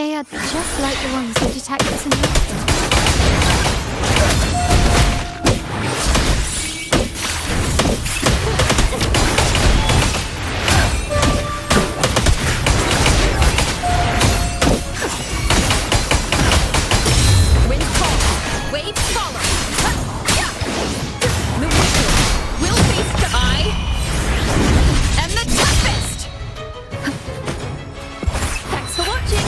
They are just like the ones that attacked us in the restaurant. Wind fall, waves follow. The wind will face the eye and the toughest. Thanks for watching.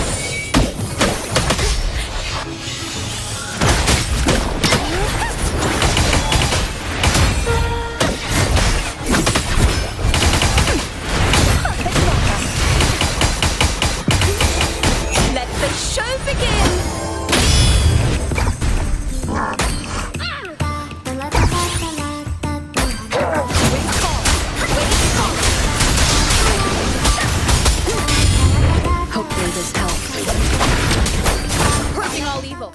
Let the show begin. Hopefully this helps. Purging all evil.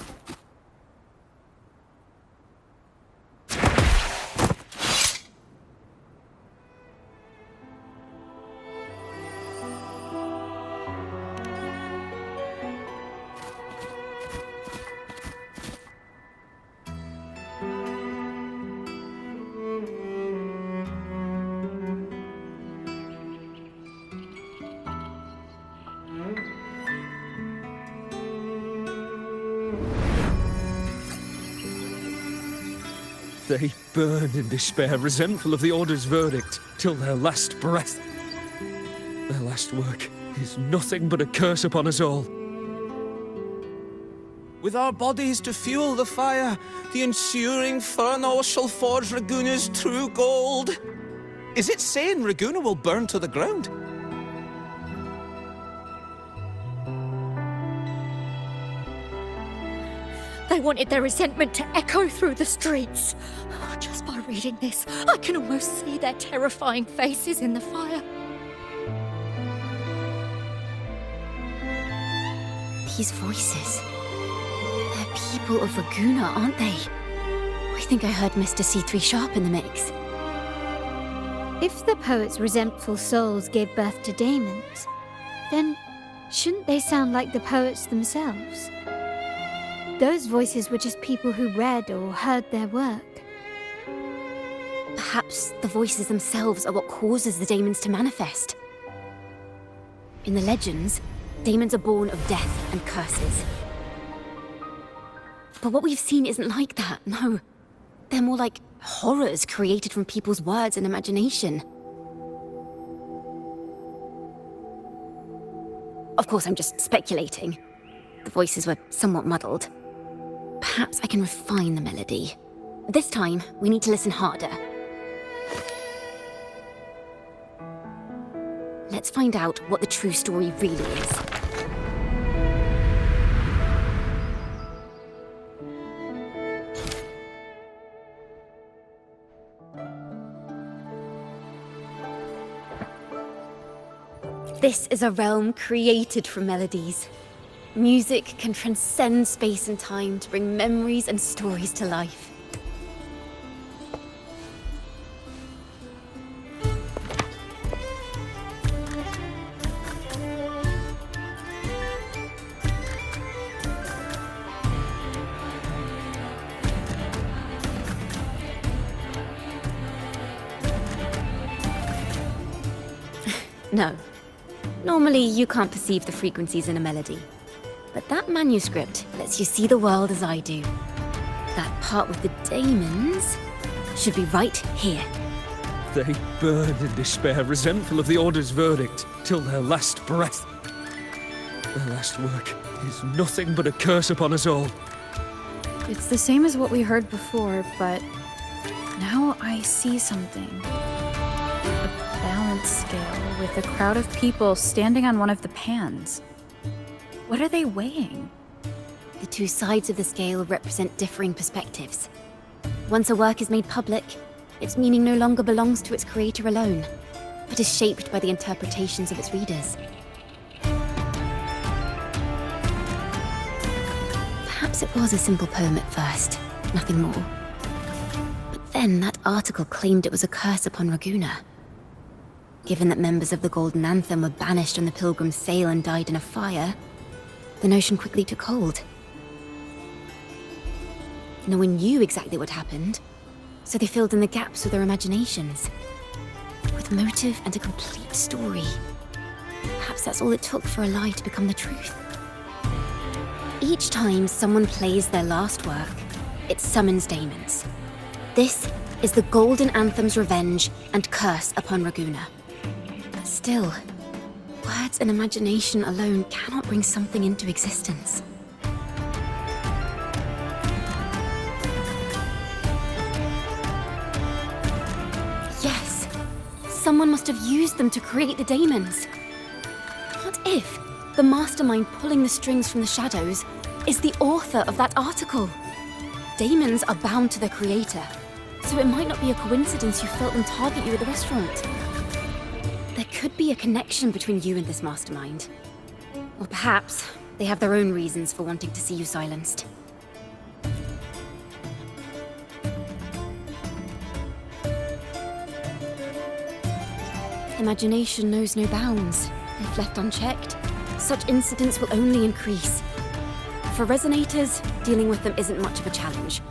They burn in despair, resentful of the Order's verdict, till their last breath. Their last work is nothing but a curse upon us all. With our bodies to fuel the fire, the ensuing furnace shall forge Raguna's true gold. Is it saying Raguna will burn to the ground? They wanted their resentment to echo through the streets. Just by reading this, I can almost see their terrifying faces in the fire. These voices. They're people of Raguna, aren't they? I think I heard Mr. C3 Sharp in the mix. If the poet's resentful souls gave birth to daemons, then shouldn't they sound like the poets themselves? Those voices were just people who read or heard their work. Perhaps the voices themselves are what causes the daemons to manifest. In the legends, daemons are born of death and curses. But what we've seen isn't like that, no. They're more like horrors created from people's words and imagination. Of course, I'm just speculating. The voices were somewhat muddled. Perhaps I can refine the melody. This time, we need to listen harder. Let's find out what the true story really is. This is a realm created from melodies. Music can transcend space and time to bring memories and stories to life. No. Normally, you can't perceive the frequencies in a melody. But that manuscript lets you see the world as I do. That part with the daemons should be right here. They burn in despair, resentful of the Order's verdict, till their last breath. Their last work is nothing but a curse upon us all. It's the same as what we heard before, but now I see something. A balance scale with a crowd of people standing on one of the pans. What are they weighing? The two sides of the scale represent differing perspectives. Once a work is made public, its meaning no longer belongs to its creator alone, but is shaped by the interpretations of its readers. Perhaps it was a simple poem at first, nothing more. But then that article claimed it was a curse upon Raguna. Given that members of the Golden Anthem were banished on the Pilgrim's Sail and died in a fire, the notion quickly took hold. No one knew exactly what happened, so they filled in the gaps with their imaginations. With motive and a complete story. Perhaps that's all it took for a lie to become the truth. Each time someone plays their last work, it summons daemons. This is the Golden Anthem's revenge and curse upon Raguena. But still, words and imagination alone cannot bring something into existence. Yes, someone must have used them to create the daemons. What if the mastermind pulling the strings from the shadows is the author of that article? Daemons are bound to their creator, so it might not be a coincidence you felt them target you at the restaurant. There could be a connection between you and this mastermind. Or perhaps they have their own reasons for wanting to see you silenced. Imagination knows no bounds. If left unchecked, such incidents will only increase. For resonators, dealing with them isn't much of a challenge.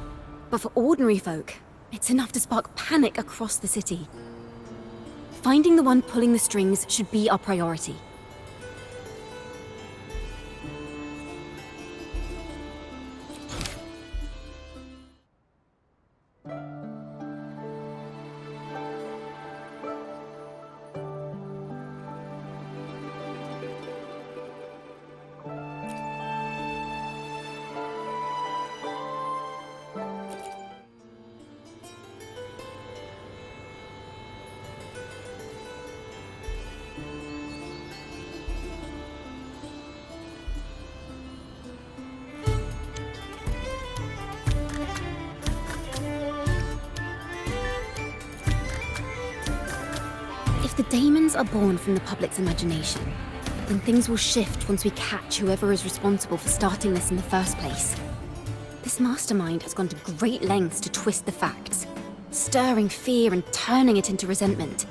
But for ordinary folk, it's enough to spark panic across the city. Finding the one pulling the strings should be our priority. If the daemons are born from the public's imagination, then things will shift once we catch whoever is responsible for starting this in the first place. This mastermind has gone to great lengths to twist the facts, stirring fear and turning it into resentment.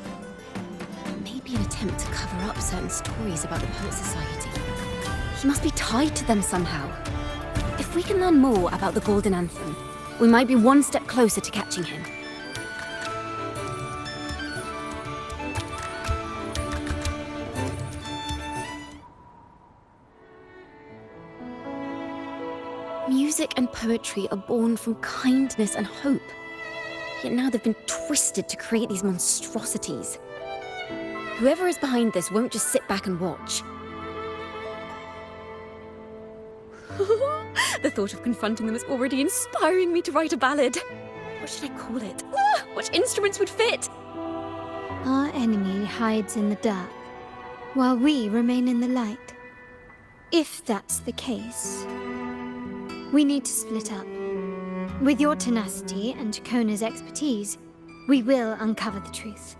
Maybe an attempt to cover up certain stories about the Poet Society. He must be tied to them somehow. If we can learn more about the Golden Anthem, we might be one step closer to catching him. Music and poetry are born from kindness and hope. Yet now they've been twisted to create these monstrosities. Whoever is behind this won't just sit back and watch. The thought of confronting them is already inspiring me to write a ballad. What should I call it? Which instruments would fit? Our enemy hides in the dark, while we remain in the light. If that's the case, we need to split up. With your tenacity and Ciaccona's expertise, we will uncover the truth.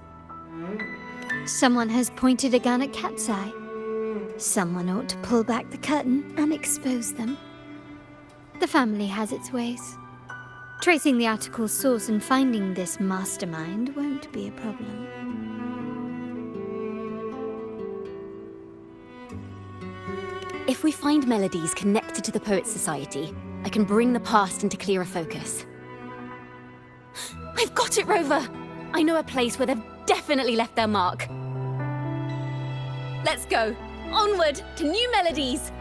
Someone has pointed a gun at Cat's Eye. Someone ought to pull back the curtain and expose them. The family has its ways. Tracing the article's source and finding this mastermind won't be a problem. If we find melodies connected to the Poets Society, I can bring the past into clearer focus. I've got it, Rover! I know a place where they've definitely left their mark. Let's go! Onward to new melodies!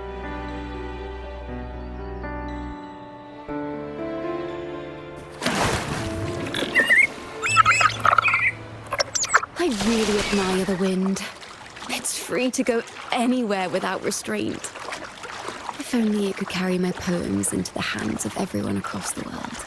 I really admire the wind. It's free to go anywhere without restraint. If only it could carry my poems into the hands of everyone across the world.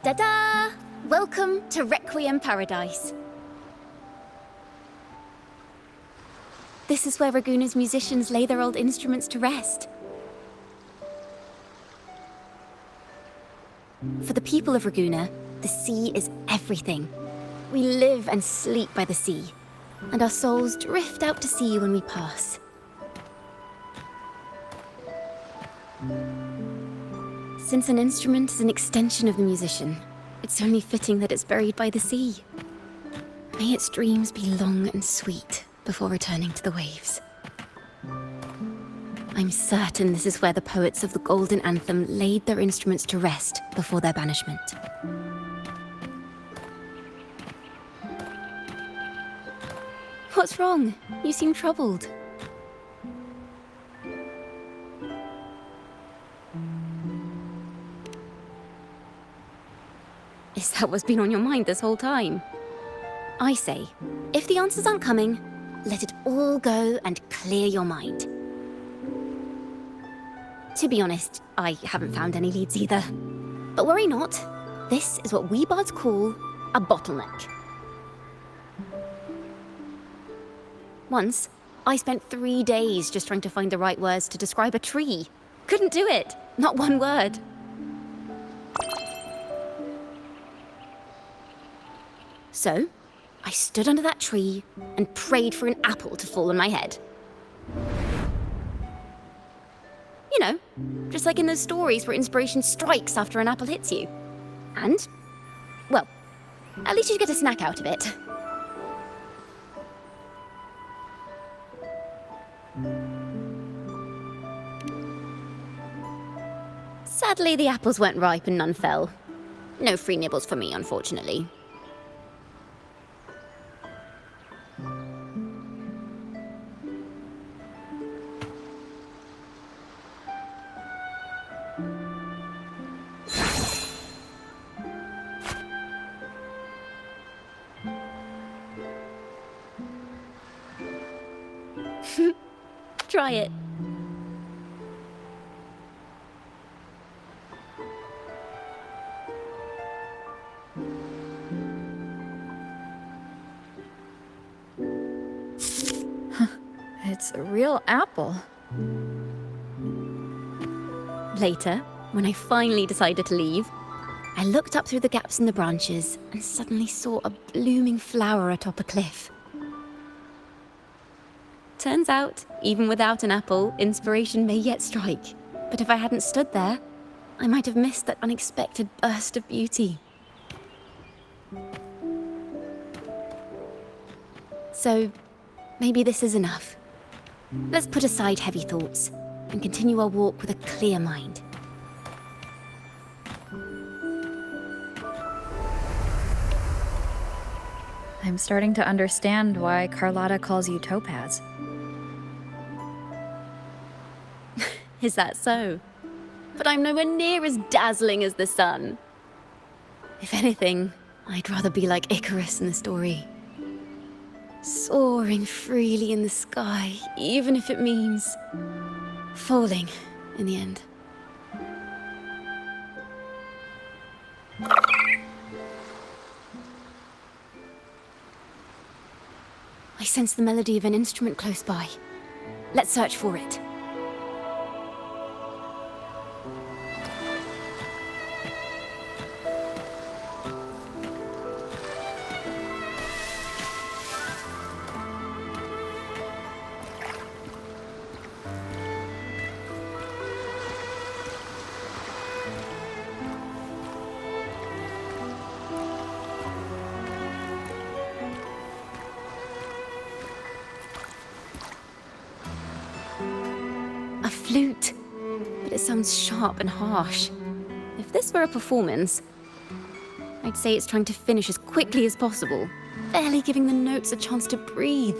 Ta-da! Welcome to Requiem Paradise. This is where Raguna's musicians lay their old instruments to rest. For the people of Raguna, the sea is everything. We live and sleep by the sea, and our souls drift out to sea when we pass. Since an instrument is an extension of the musician, it's only fitting that it's buried by the sea. May its dreams be long and sweet before returning to the waves. I'm certain this is where the poets of the Golden Anthem laid their instruments to rest before their banishment. What's wrong? You seem troubled. Is that what's been on your mind this whole time? I say, if the answers aren't coming, let it all go and clear your mind. To be honest, I haven't found any leads either. But worry not, this is what we bards call a bottleneck. Once, I spent 3 days just trying to find the right words to describe a tree. Couldn't do it, not one word. So, I stood under that tree and prayed for an apple to fall on my head. You know, just like in those stories where inspiration strikes after an apple hits you. And, well, at least you get a snack out of it. Sadly, the apples weren't ripe and none fell. No free nibbles for me, unfortunately. Try it. It's a real apple. Later, when I finally decided to leave, I looked up through the gaps in the branches and suddenly saw a blooming flower atop a cliff. Turns out, even without an apple, inspiration may yet strike. But if I hadn't stood there, I might have missed that unexpected burst of beauty. So, maybe this is enough. Let's put aside heavy thoughts and continue our walk with a clear mind. I'm starting to understand why Carlotta calls you Topaz. Is that so? But I'm nowhere near as dazzling as the sun. If anything, I'd rather be like Icarus in the story. Soaring freely in the sky, even if it means falling in the end. I sense the melody of an instrument close by. Let's search for it. A flute, but it sounds sharp and harsh. If this were a performance, I'd say it's trying to finish as quickly as possible, barely giving the notes a chance to breathe.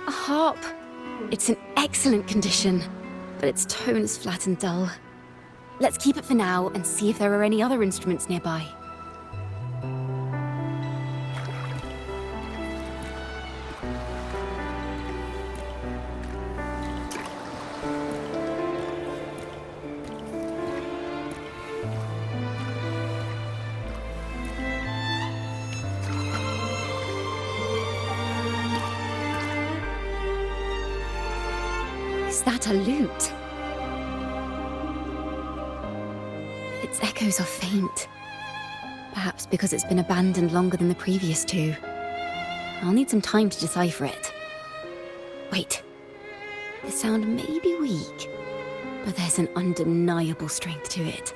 A harp. It's in excellent condition, but its tone is flat and dull. Let's keep it for now and see if there are any other instruments nearby. Is that a lute? Its echoes are faint. Perhaps because it's been abandoned longer than the previous two. I'll need some time to decipher it. Wait. The sound may be weak, but there's an undeniable strength to it.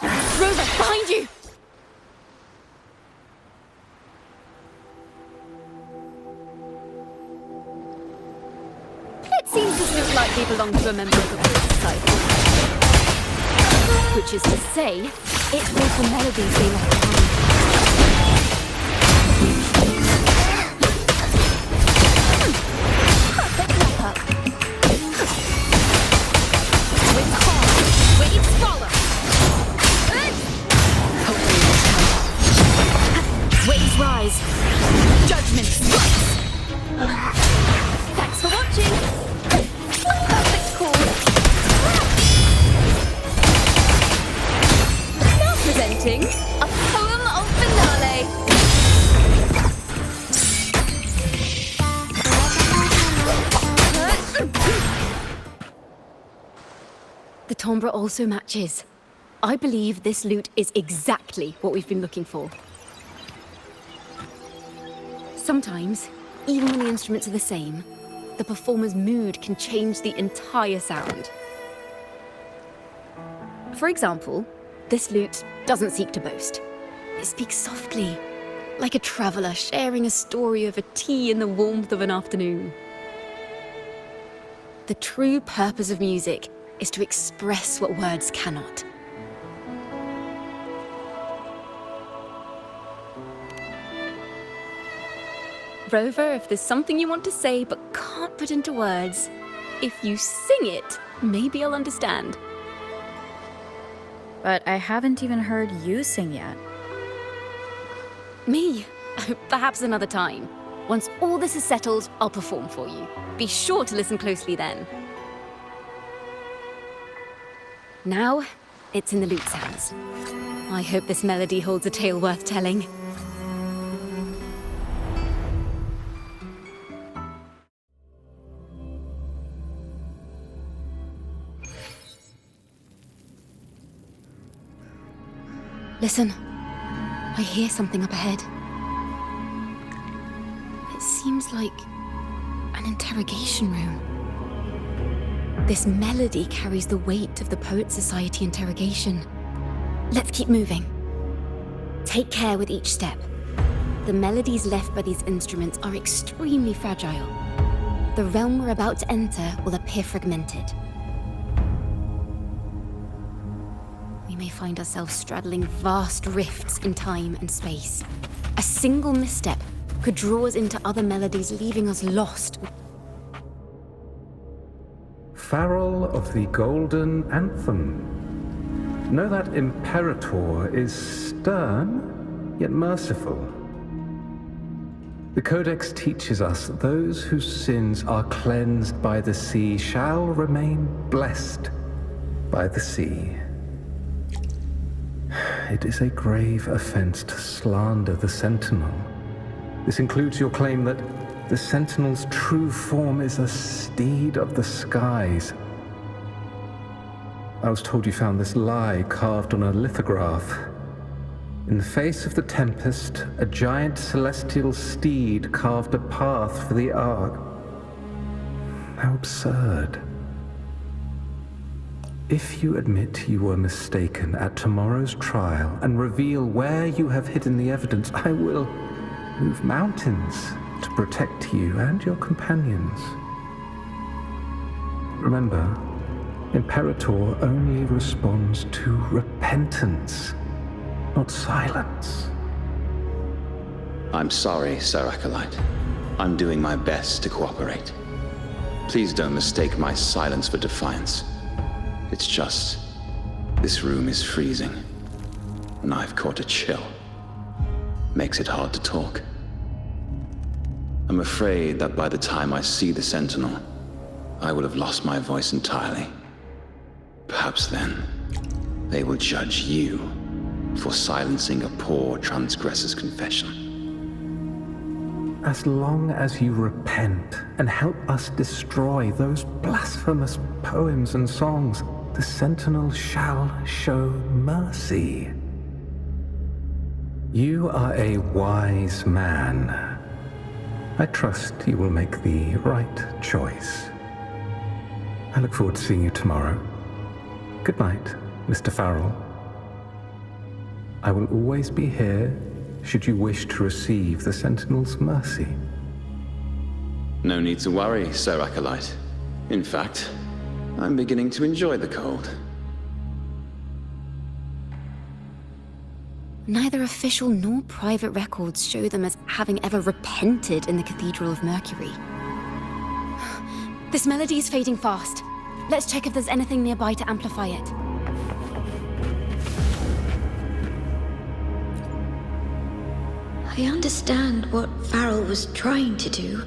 Rover, behind you! It seems this looks like they belong to a member of the Poet Society. Which is to say, it was the melodies they left behind. Perfect wrap-up. Winds fall, waves follow. Hopefully this time. Waves rise. Judgment strikes. Thanks for watching. Perfect call. Now presenting a poem of finale. The timbre also matches. I believe this lute is exactly what we've been looking for. Sometimes, even when the instruments are the same, the performer's mood can change the entire sound. For example, this lute doesn't seek to boast. It speaks softly, like a traveler sharing a story over tea in the warmth of an afternoon. The true purpose of music is to express what words cannot. Rover, if there's something you want to say but can't put into words, if you sing it, maybe I'll understand. But I haven't even heard you sing yet. Me? Perhaps another time. Once all this is settled, I'll perform for you. Be sure to listen closely then. Now, it's in the lute sounds. I hope this melody holds a tale worth telling. Listen. I hear something up ahead. It seems like an interrogation room. This melody carries the weight of the Poet Society interrogation. Let's keep moving. Take care with each step. The melodies left by these instruments are extremely fragile. The realm we're about to enter will appear fragmented. We may find ourselves straddling vast rifts in time and space. A single misstep could draw us into other melodies, leaving us lost. Farrell of the Golden Anthem. Know that Imperator is stern, yet merciful. The Codex teaches us that those whose sins are cleansed by the sea shall remain blessed by the sea. It is a grave offense to slander the Sentinel. This includes your claim that the Sentinel's true form is a steed of the skies. I was told you found this lie carved on a lithograph. In the face of the tempest, a giant celestial steed carved a path for the Ark. How absurd. If you admit you were mistaken at tomorrow's trial and reveal where you have hidden the evidence, I will move mountains to protect you and your companions. Remember, Imperator only responds to repentance, not silence. I'm sorry, Sir Acolyte. I'm doing my best to cooperate. Please don't mistake my silence for defiance. It's just, this room is freezing, and I've caught a chill. Makes it hard to talk. I'm afraid that by the time I see the Sentinel, I will have lost my voice entirely. Perhaps then, they will judge you for silencing a poor transgressor's confession. As long as you repent and help us destroy those blasphemous poems and songs, the Sentinel shall show mercy. You are a wise man. I trust you will make the right choice. I look forward to seeing you tomorrow. Good night, Mr. Farrell. I will always be here should you wish to receive the Sentinel's mercy. No need to worry, Sir Acolyte. In fact, I'm beginning to enjoy the cold. Neither official nor private records show them as having ever repented in the Cathedral of Mercury. This melody is fading fast. Let's check if there's anything nearby to amplify it. I understand what Farrell was trying to do.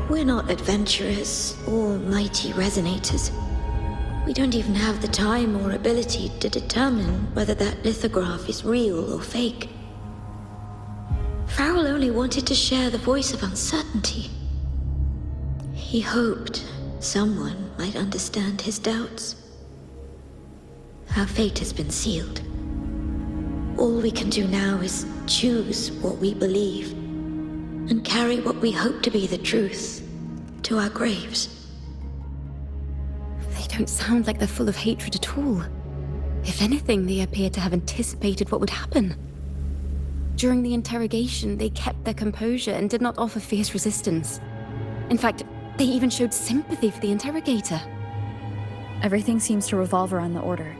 We're not adventurers or mighty resonators. We don't even have the time or ability to determine whether that lithograph is real or fake. Farrell only wanted to share the voice of uncertainty. He hoped someone might understand his doubts. Our fate has been sealed. All we can do now is choose what we believe and carry what we hope to be the truth to our graves. They don't sound like they're full of hatred at all. If anything, they appear to have anticipated what would happen. During the interrogation, they kept their composure and did not offer fierce resistance. In fact, they even showed sympathy for the interrogator. Everything seems to revolve around the Order.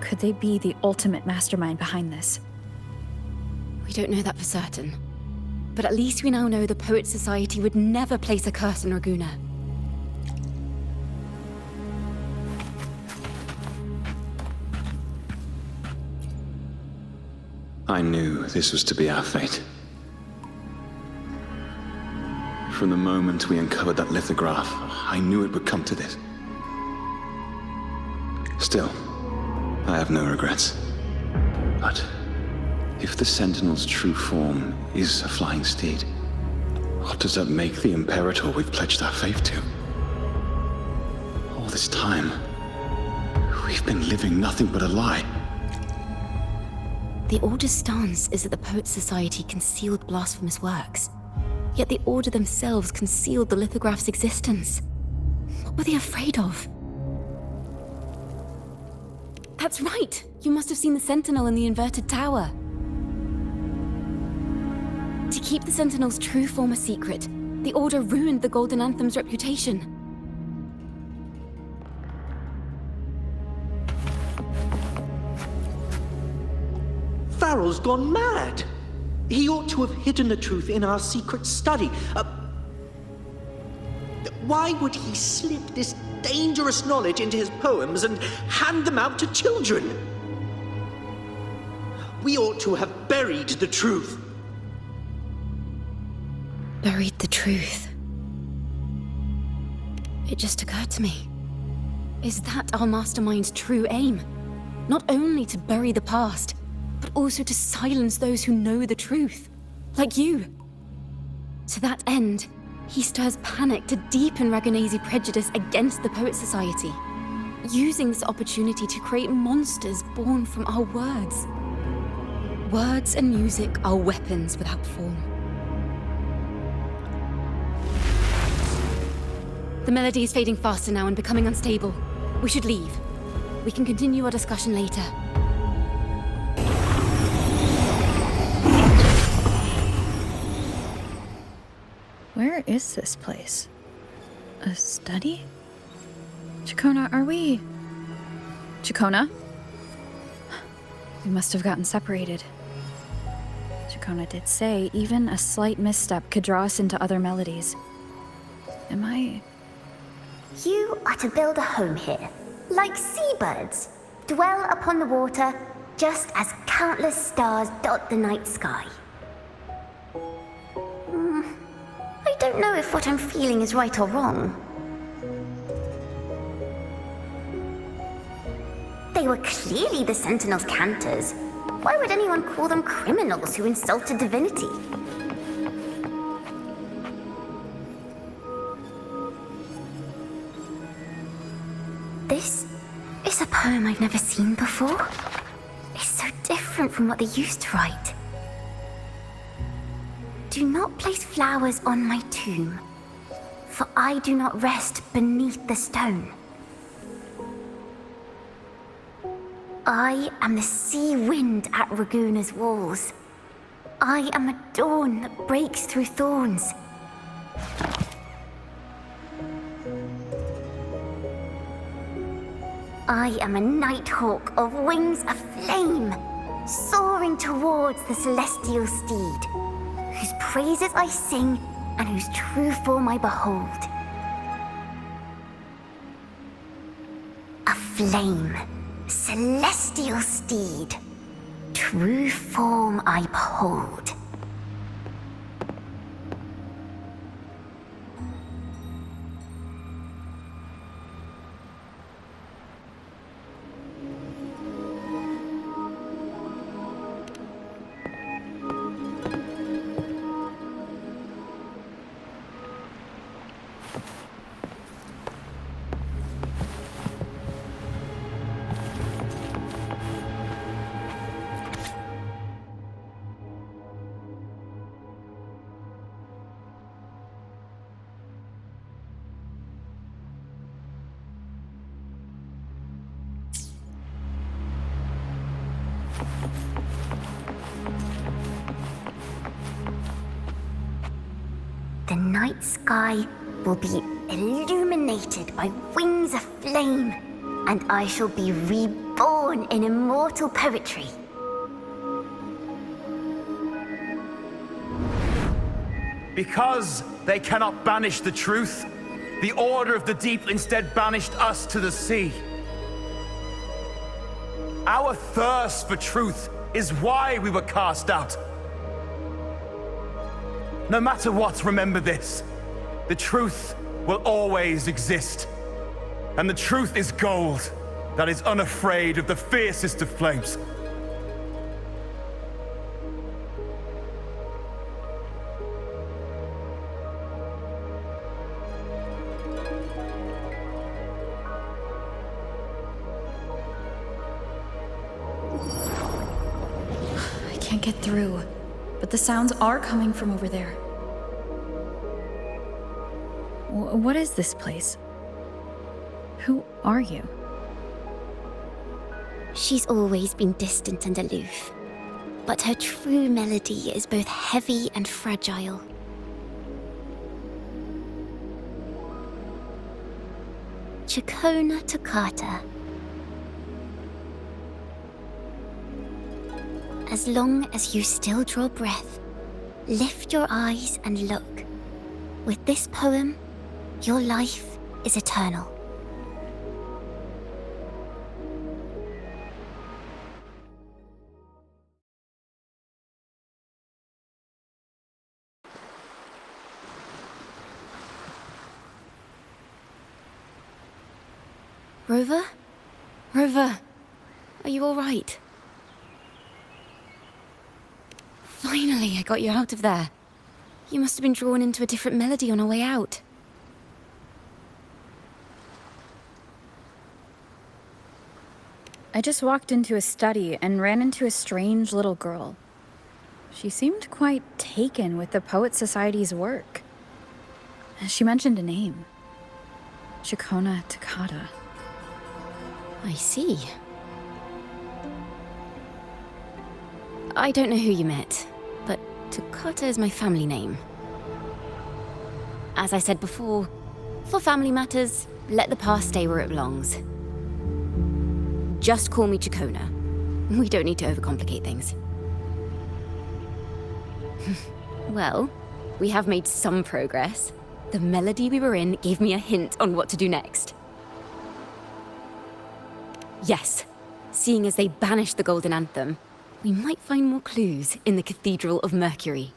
Could they be the ultimate mastermind behind this? We don't know that for certain. But at least we now know the Poet Society would never place a curse on Raguna. I knew this was to be our fate. From the moment we uncovered that lithograph, I knew it would come to this. Still, I have no regrets. But if the Sentinel's true form is a flying steed, what does that make the Imperator we've pledged our faith to? All this time, we've been living nothing but a lie. The Order's stance is that the Poet Society concealed blasphemous works. Yet the Order themselves concealed the lithograph's existence. What were they afraid of? That's right! You must have seen the Sentinel in the inverted tower. To keep the Sentinel's true form a secret, the Order ruined the Golden Anthem's reputation. Farrell's gone mad! He ought to have hidden the truth in our secret study. Why would he slip this dangerous knowledge into his poems and hand them out to children? We ought to have buried the truth. Buried the truth. It just occurred to me. Is that our mastermind's true aim? Not only to bury the past, but also to silence those who know the truth, like you. To that end, he stirs panic to deepen Ragonese prejudice against the Poet Society, using this opportunity to create monsters born from our words. Words and music are weapons without form. The melody is fading faster now and becoming unstable. We should leave. We can continue our discussion later. Where is this place? A study? Ciaccona, are we... Ciaccona? We must have gotten separated. Ciaccona did say even a slight misstep could draw us into other melodies. Am I... You are to build a home here, like seabirds. Dwell upon the water, just as countless stars dot the night sky. I don't know if what I'm feeling is right or wrong. They were clearly the Sentinel's cantors. Why would anyone call them criminals who insulted divinity? This is a poem I've never seen before. It's so different from what they used to write. Do not place flowers on my tomb, for I do not rest beneath the stone. I am the sea wind at Raguna's walls. I am a dawn that breaks through thorns. I am a nighthawk of wings aflame, soaring towards the celestial steed, whose praises I sing and whose true form I behold. A flame, celestial steed, true form I behold. The night sky will be illuminated by wings of flame, and I shall be reborn in immortal poetry. Because they cannot banish the truth, the Order of the Deep instead banished us to the sea. Our thirst for truth is why we were cast out. No matter what, remember this. The truth will always exist. And the truth is gold that is unafraid of the fiercest of flames. I can't get through, but the sounds are coming from over there. What is this place? Who are you? She's always been distant and aloof, but her true melody is both heavy and fragile. Ciaccona Toccata. As long as you still draw breath, lift your eyes and look. With this poem, your life is eternal. Rover? Rover, are you all right? Finally, I got you out of there. You must have been drawn into a different melody on our way out. I just walked into a study and ran into a strange little girl. She seemed quite taken with the Poet Society's work. She mentioned a name. Ciaccona Toccata. I see. I don't know who you met, but Toccata is my family name. As I said before, for family matters, let the past stay where it belongs. Just call me Ciaccona. We don't need to overcomplicate things. Well, we have made some progress. The melody we were in gave me a hint on what to do next. Yes, seeing as they banished the Golden Anthem, we might find more clues in the Cathedral of Mercury.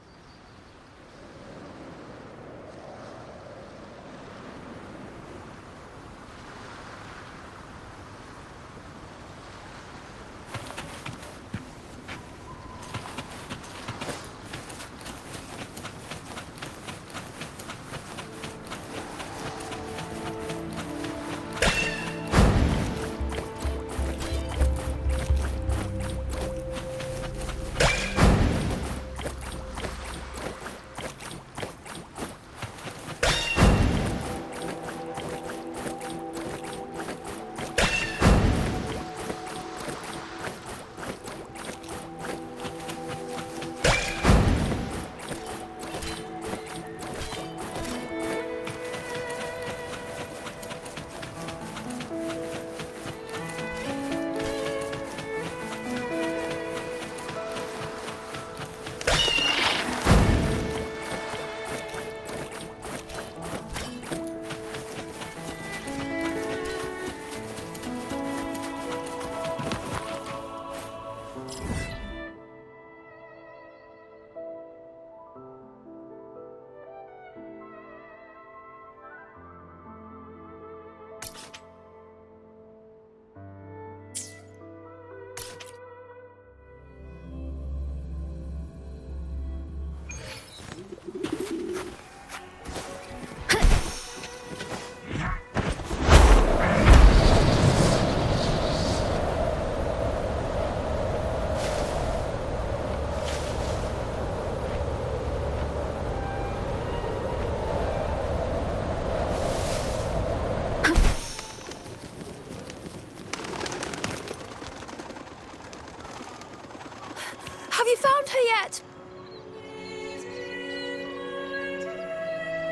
Have you found her yet?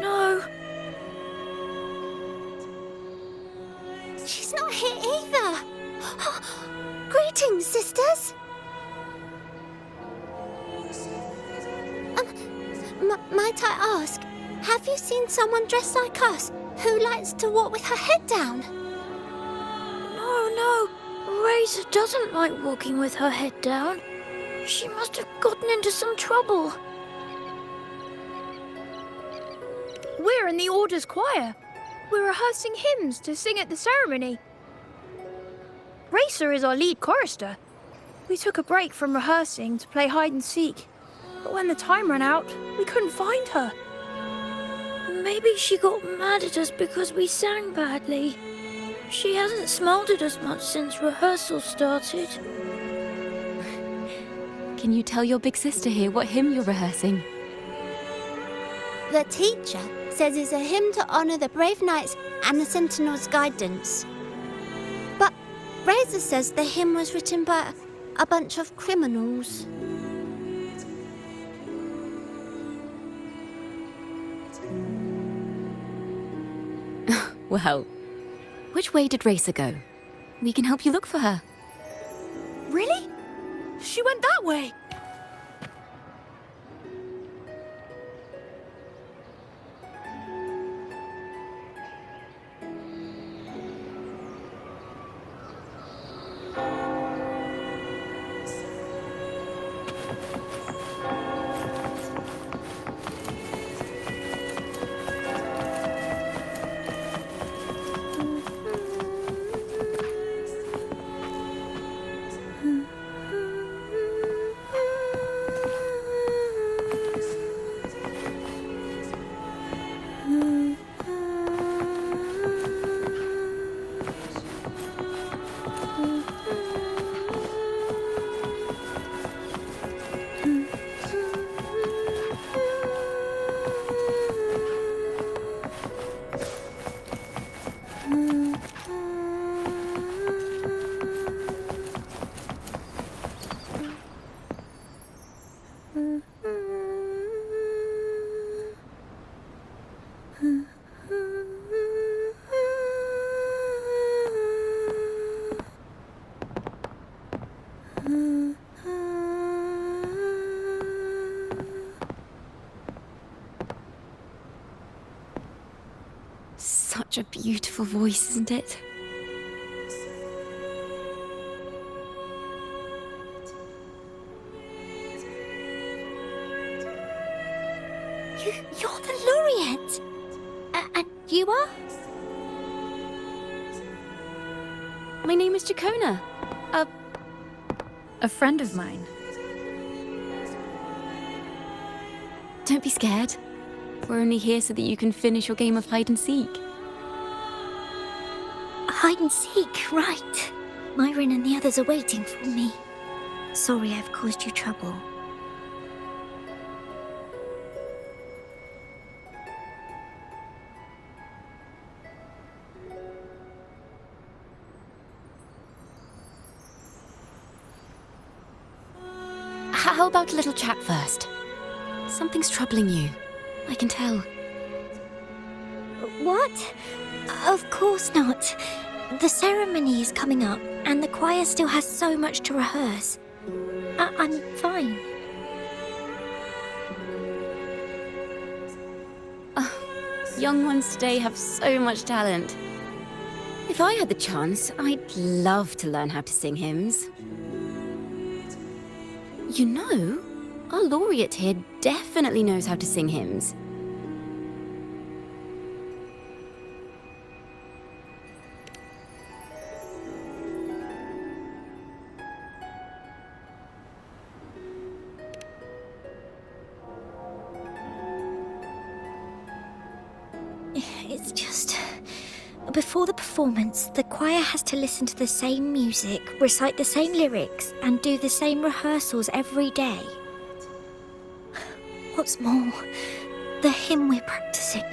No. She's not here either. Greetings, sisters. Might I ask, have you seen someone dressed like us who likes to walk with her head down? No. Razor doesn't like walking with her head down. She must have gotten into some trouble. We're in the Order's choir. We're rehearsing hymns to sing at the ceremony. Racer is our lead chorister. We took a break from rehearsing to play hide and seek. But when the time ran out, we couldn't find her. Maybe she got mad at us because we sang badly. She hasn't smiled at us much since rehearsal started. Can you tell your big sister here what hymn you're rehearsing? The teacher says it's a hymn to honor the brave knights and the Sentinel's guidance. But Razor says the hymn was written by a bunch of criminals. Well, which way did Racer go? We can help you look for her. Really? She went that way. Such a beautiful voice, isn't it? You're the laureate! And you are? My name is Ciaccona. A friend of mine. Don't be scared. We're only here so that you can finish your game of hide and seek. Hide and seek, right. Myron and the others are waiting for me. Sorry I've caused you trouble. How about a little chat first? Something's troubling you. I can tell. What? Of course not. The ceremony is coming up, and the choir still has so much to rehearse. I'm fine. Young ones today have so much talent. If I had the chance, I'd love to learn how to sing hymns. You know, our laureate here definitely knows how to sing hymns. It's just... Before the performance, the choir has to listen to the same music, recite the same lyrics, and do the same rehearsals every day. What's more, the hymn we're practicing,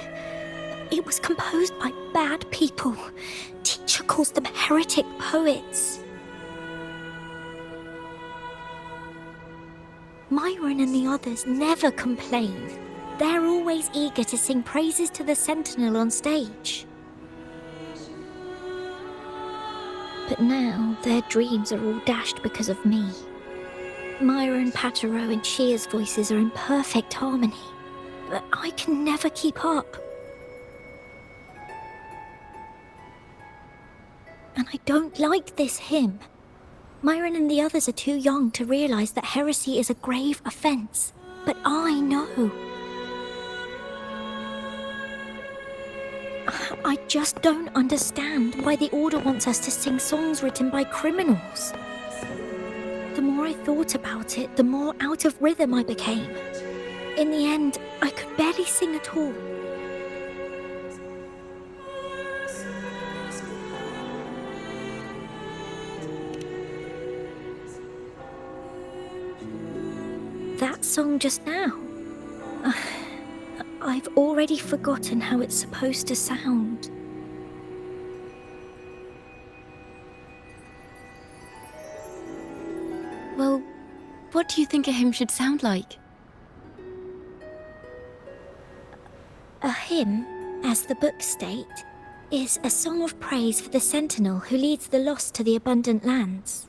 it was composed by bad people. Teacher calls them heretic poets. Myron and the others never complain. They're always eager to sing praises to the Sentinel on stage. But now their dreams are all dashed because of me. Myron, Patero, and Chia's voices are in perfect harmony, but I can never keep up. And I don't like this hymn. Myron and the others are too young to realize that heresy is a grave offense, but I know. I just don't understand why the Order wants us to sing songs written by criminals. The more I thought about it, the more out of rhythm I became. In the end, I could barely sing at all. That song just now. I've already forgotten how it's supposed to sound. Well, what do you think a hymn should sound like? A hymn, as the books state, is a song of praise for the Sentinel who leads the lost to the abundant lands.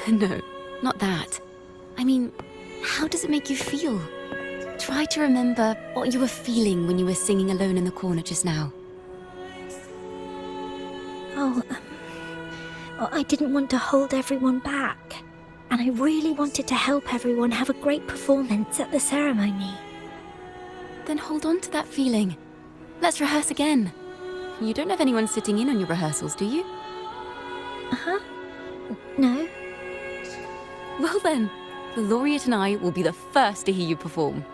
No, not that. I mean, how does it make you feel? Try to remember what you were feeling when you were singing alone in the corner just now. I didn't want to hold everyone back, and I really wanted to help everyone have a great performance at the ceremony. Then hold on to that feeling. Let's rehearse again. You don't have anyone sitting in on your rehearsals, do you? Uh-huh. No. Well then, the laureate and I will be the first to hear you perform.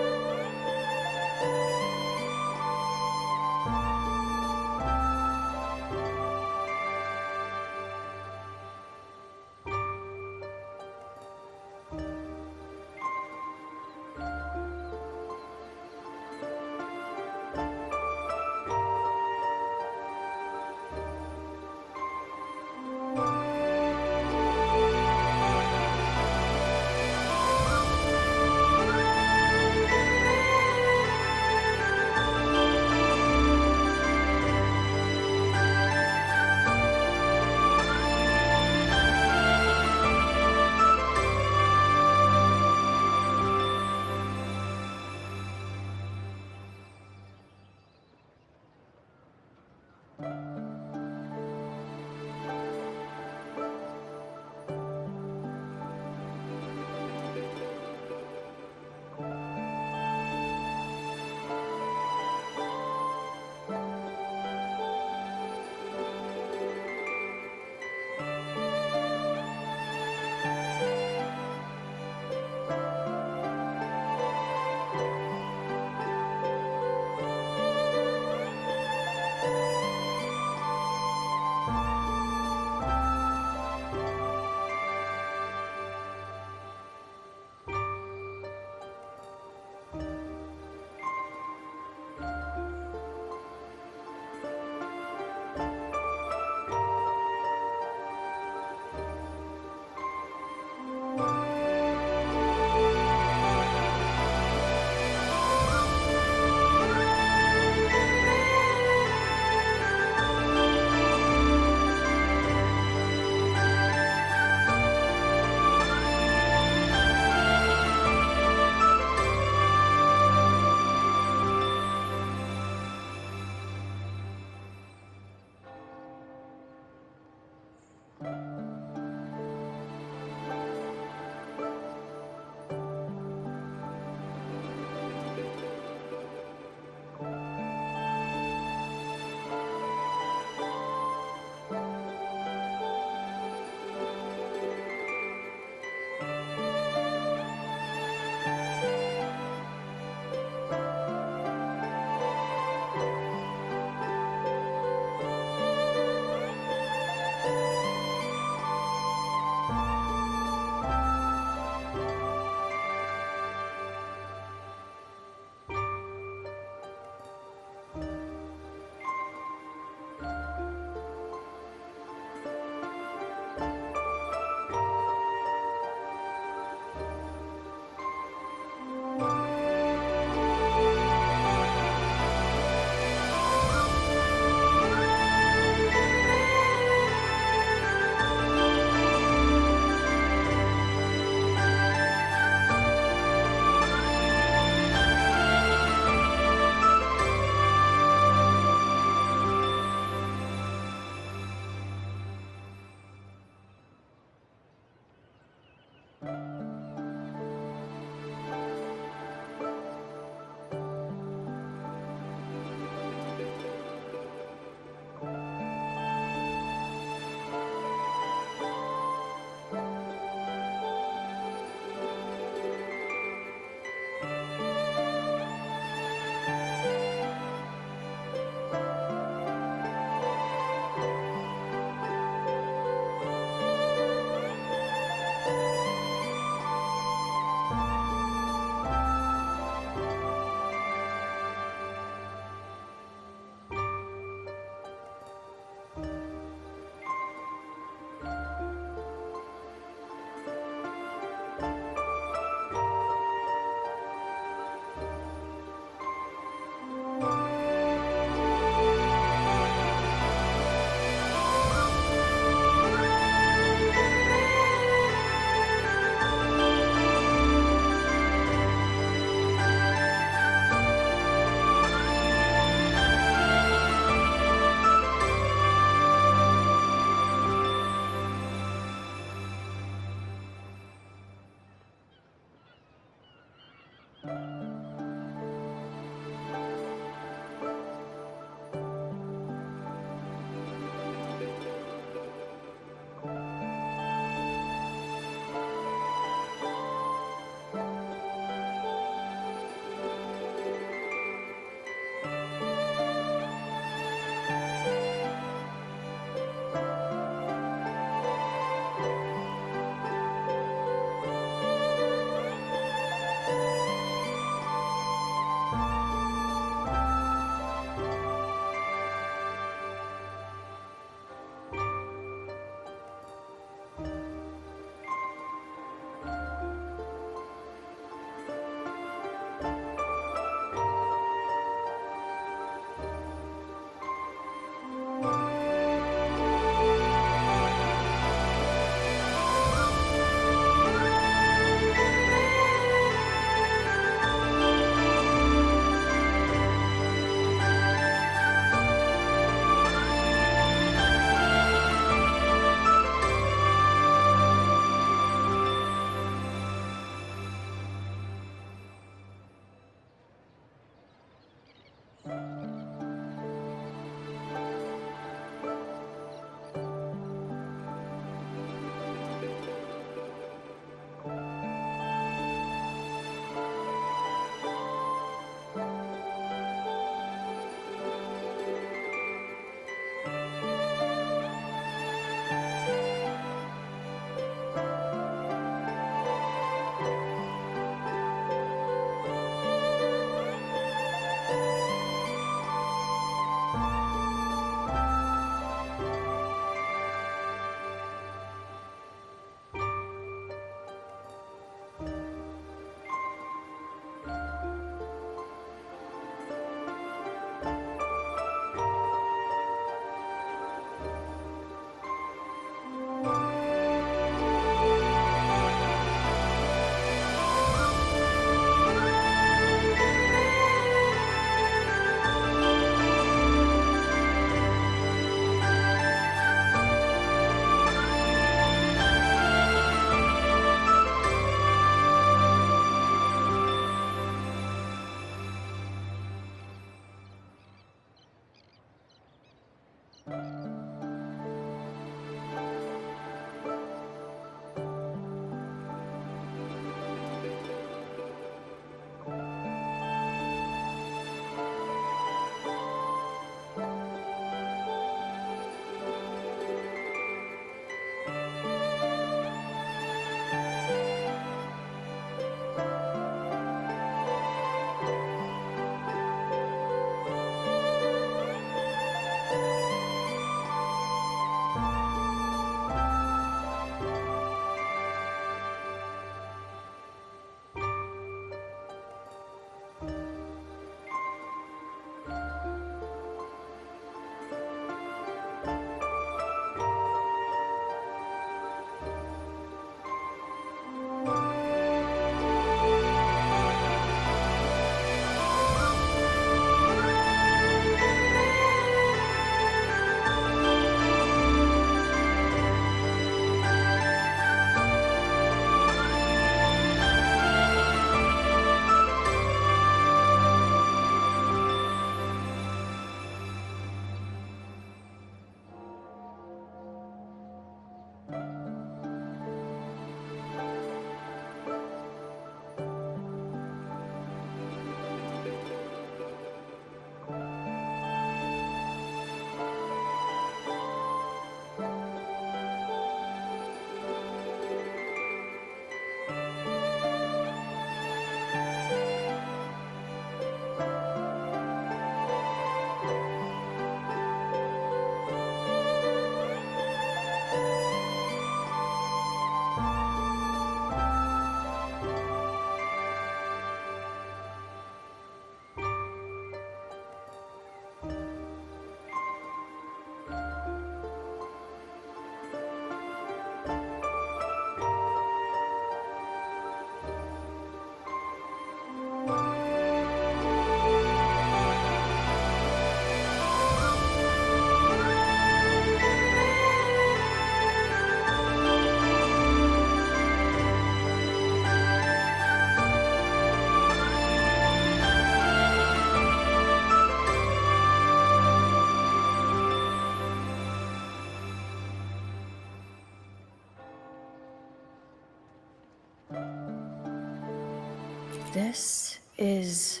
This is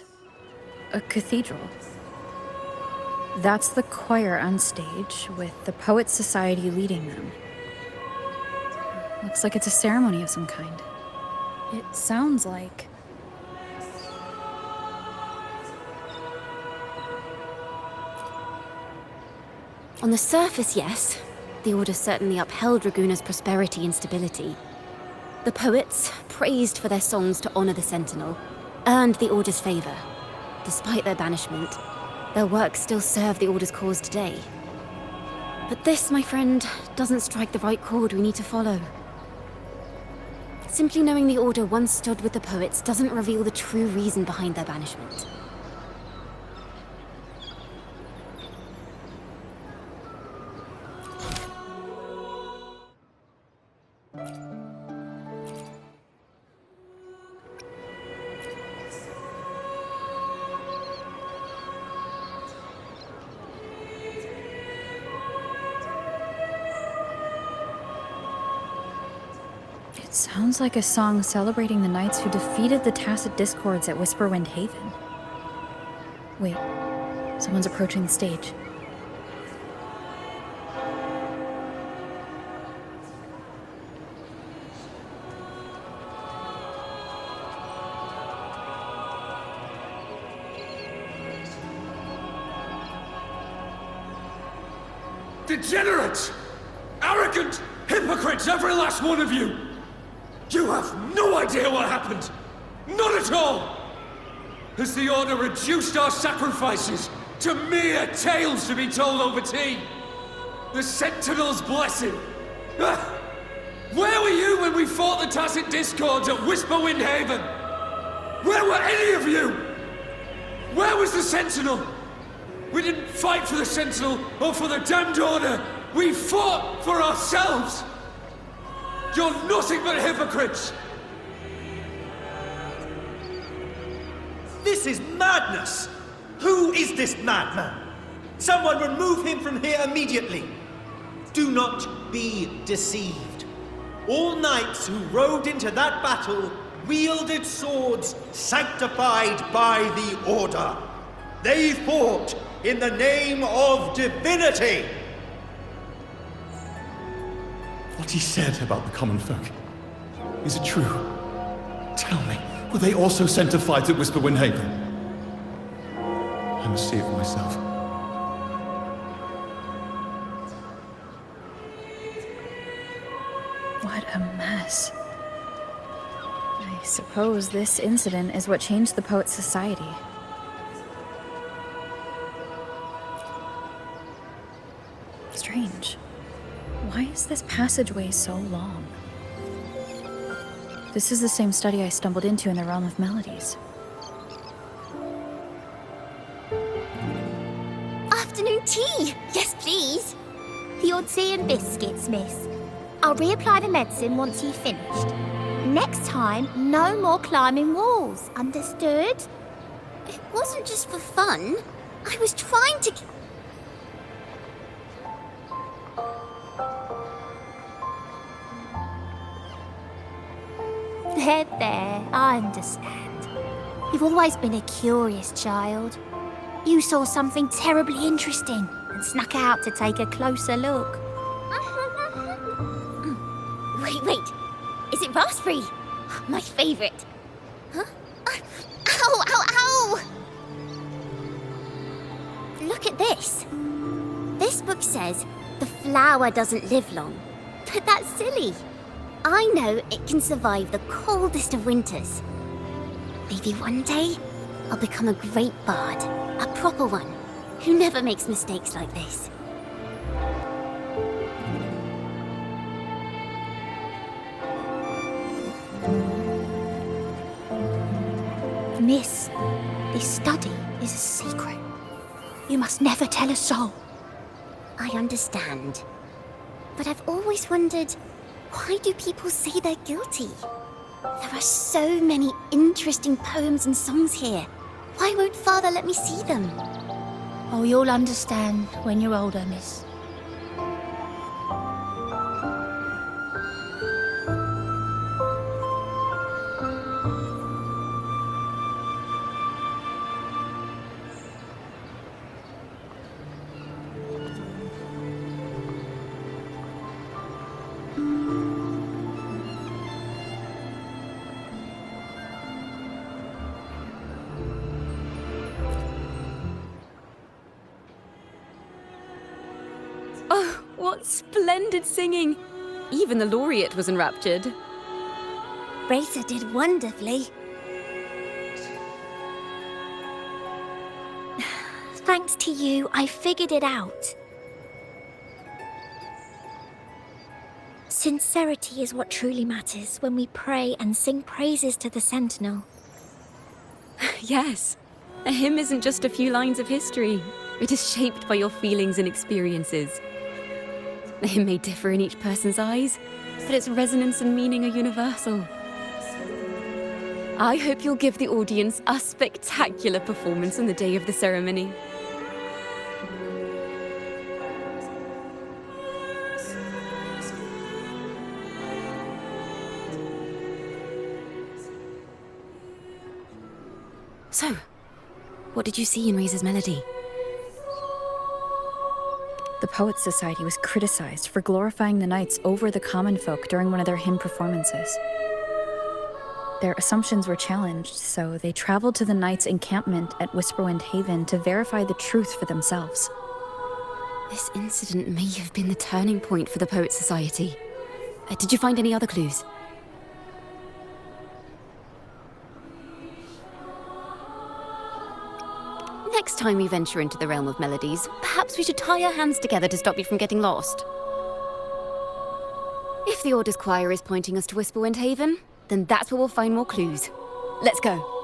a cathedral. That's the choir on stage, with the Poets Society leading them. Looks like it's a ceremony of some kind. It sounds like... On the surface, yes. The Order certainly upheld Raguna's prosperity and stability. The poets, praised for their songs to honor the Sentinel, earned the Order's favor. Despite their banishment, their works still serve the Order's cause today. But this, my friend, doesn't strike the right chord we need to follow. Simply knowing the Order once stood with the poets doesn't reveal the true reason behind their banishment. Sounds like a song celebrating the knights who defeated the Tacit Discords at Whisperwind Haven. Wait, someone's approaching the stage. Degenerates! Arrogant hypocrites, every last one of you! You have no idea what happened! Not at all! Has the Order reduced our sacrifices to mere tales to be told over tea? The Sentinel's blessing! Ah! Where were you when we fought the Tacit Discords at Whisperwind Haven? Where were any of you? Where was the Sentinel? We didn't fight for the Sentinel or for the damned Order. We fought for ourselves. You're nothing but hypocrites. This is madness! Who is this madman? Someone remove him from here immediately. Do not be deceived. All knights who rode into that battle wielded swords sanctified by the Order. They fought in the name of divinity! What he said about the common folk, is it true? Tell me, were they also sanctified at Whisperwind Haven? I must see it for myself. What a mess. I suppose this incident is what changed the Poet Society. Strange. Why is this passageway so long? This is the same study I stumbled into in the Realm of Melodies. Afternoon tea! Yes, please. The odd tea and biscuits, miss. I'll reapply the medicine once you've finished. Next time, no more climbing walls. Understood? It wasn't just for fun. I was trying to... There, I understand. You've always been a curious child. You saw something terribly interesting and snuck out to take a closer look. Wait. Is it raspberry? My favorite. Huh? Ow! Look at this. This book says the flower doesn't live long. But that's silly. I know it can survive the coldest of winters. Maybe one day, I'll become a great bard. A proper one, who never makes mistakes like this. Miss, this study is a secret. You must never tell a soul. I understand. But I've always wondered, why do people say they're guilty? There are so many interesting poems and songs here. Why won't Father let me see them? Oh, you'll understand when you're older, miss. Oh, what splendid singing! Even the laureate was enraptured. Racer did wonderfully. Thanks to you, I figured it out. Sincerity is what truly matters when we pray and sing praises to the Sentinel. Yes, a hymn isn't just a few lines of history. It is shaped by your feelings and experiences. The hymn may differ in each person's eyes, but its resonance and meaning are universal. I hope you'll give the audience a spectacular performance on the day of the ceremony. So, what did you see in Razor's melody? The Poets Society was criticized for glorifying the knights over the common folk during one of their hymn performances. Their assumptions were challenged, so they traveled to the knights' encampment at Whisperwind Haven to verify the truth for themselves. This incident may have been the turning point for the Poets Society. Did you find any other clues? Next time we venture into the realm of melodies, perhaps we should tie our hands together to stop you from getting lost. If the Order's choir is pointing us to Whisperwind Haven, then that's where we'll find more clues. Let's go.